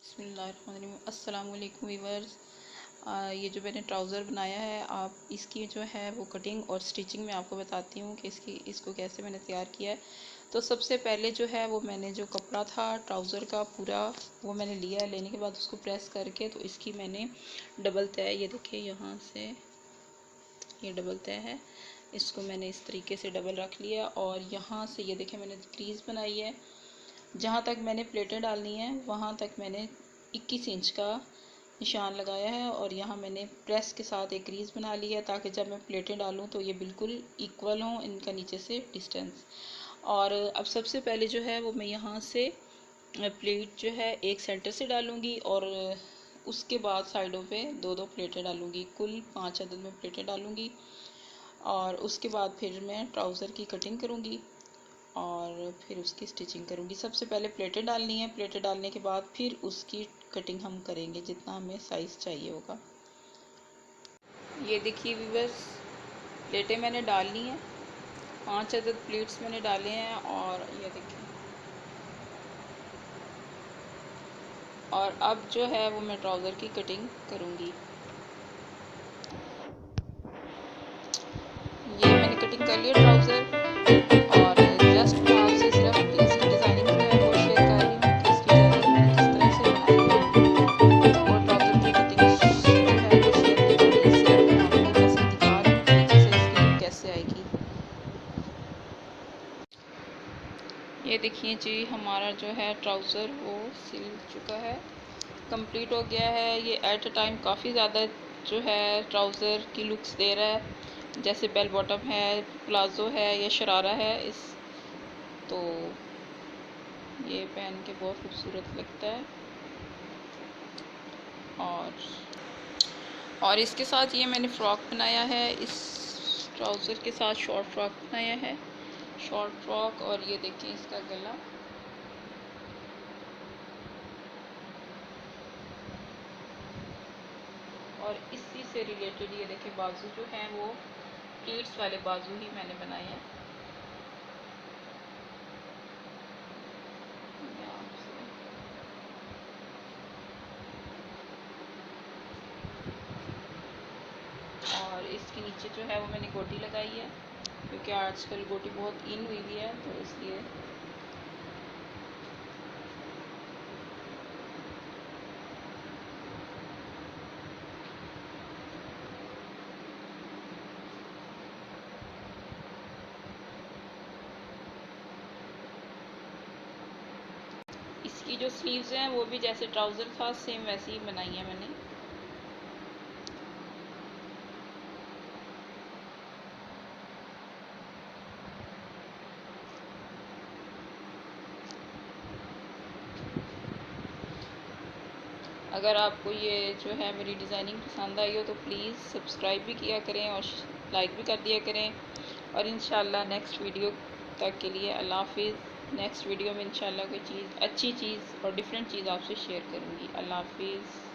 बिस्मिल्लाहिर्रहमानिर्रहीम। अस्सलाम वालेकुम वीवर्स। ये जो मैंने ट्राउज़र बनाया है, आप इसकी जो है वो कटिंग और स्टिचिंग में आपको बताती हूँ कि इसको कैसे मैंने तैयार किया है। तो सबसे पहले जो है वो मैंने जो कपड़ा था ट्राउज़र का पूरा वो मैंने लिया है। लेने के बाद उसको प्रेस करके तो इसकी मैंने डबल तय, ये देखिए यहाँ से ये डबल तय है, इसको मैंने इस तरीके से डबल रख लिया और यहाँ से ये देखिए मैंने क्रीज़ बनाई है। जहाँ तक मैंने प्लेटें डालनी है वहाँ तक मैंने 21 इंच का निशान लगाया है और यहाँ मैंने प्रेस के साथ एक क्रीज़ बना ली है ताकि जब मैं प्लेटें डालूँ तो ये बिल्कुल इक्वल हों इनका नीचे से डिस्टेंस। और अब सबसे पहले जो है वो मैं यहाँ से प्लेट जो है एक सेंटर से डालूँगी और उसके बाद साइडों पे दो दो प्लेटें डालूँगी, कुल 5 अदद में प्लेटें डालूँगी। और उसके बाद फिर मैं ट्राउज़र की कटिंग करूँगी और फिर उसकी स्टिचिंग करूँगी। सबसे पहले प्लेटें डालनी है, प्लेटें डालने के बाद फिर उसकी कटिंग हम करेंगे जितना हमें साइज़ चाहिए होगा। ये देखिए व्यूअर्स, प्लेटें मैंने डाल ली हैं, 5 अदद प्लेट्स मैंने डाले हैं और ये देखिए। और अब जो है वो मैं ट्राउज़र की कटिंग करूँगी। ये मैंने कटिंग कर लिया ट्राउज़र और जस्ट मैं आपसे सिर्फ इसकी डिज़ाइनिंग जो है वो शेयर कर रही हूँ कि इसकी डिज़ाइनिंग मैंने किस तरह से बनाई है और ट्राउज़र की कटिंग जो है वो शेयर नहीं कर रही, सिर्फ मैं आपको बस दिखा रही हूँ कि नीचे से इसकी लुक कैसे आएगी। ये देखिए जी, हमारा जो है ट्राउज़र वो सिल चुका है, कंप्लीट हो गया है। ये एट अ टाइम काफ़ी ज़्यादा जो है ट्राउज़र की लुक्स दे रहा है, जैसे बेल बॉटम है, प्लाज़ो है या शरारा है। इस तो ये पहन के बहुत खूबसूरत लगता है। और इसके साथ ये मैंने फ़्रॉक बनाया है, इस ट्राउज़र के साथ शॉर्ट फ्रॉक बनाया है, शॉर्ट फ्रॉक। और ये देखिए इसका गला, और इसी से रिलेटेड ये देखिए बाजू जो हैं वो प्लीट्स वाले बाजू ही मैंने बनाए हैं। और इसके नीचे जो है वो मैंने गोटी लगाई है क्योंकि आजकल गोटी बहुत इन हुई हुई है, तो इसलिए। इसकी जो स्लीव्स हैं वो भी जैसे ट्राउज़र था सेम वैसे ही बनाई है मैंने। अगर आपको ये जो है मेरी डिज़ाइनिंग पसंद आई हो तो प्लीज़ सब्सक्राइब भी किया करें और लाइक भी कर दिया करें। और इंशाल्लाह नेक्स्ट वीडियो तक के लिए अल्लाह हाफिज़। नेक्स्ट वीडियो में इंशाल्लाह कोई चीज़, अच्छी चीज़ और डिफरेंट चीज़ आपसे शेयर करूँगी। अल्लाह हाफिज़।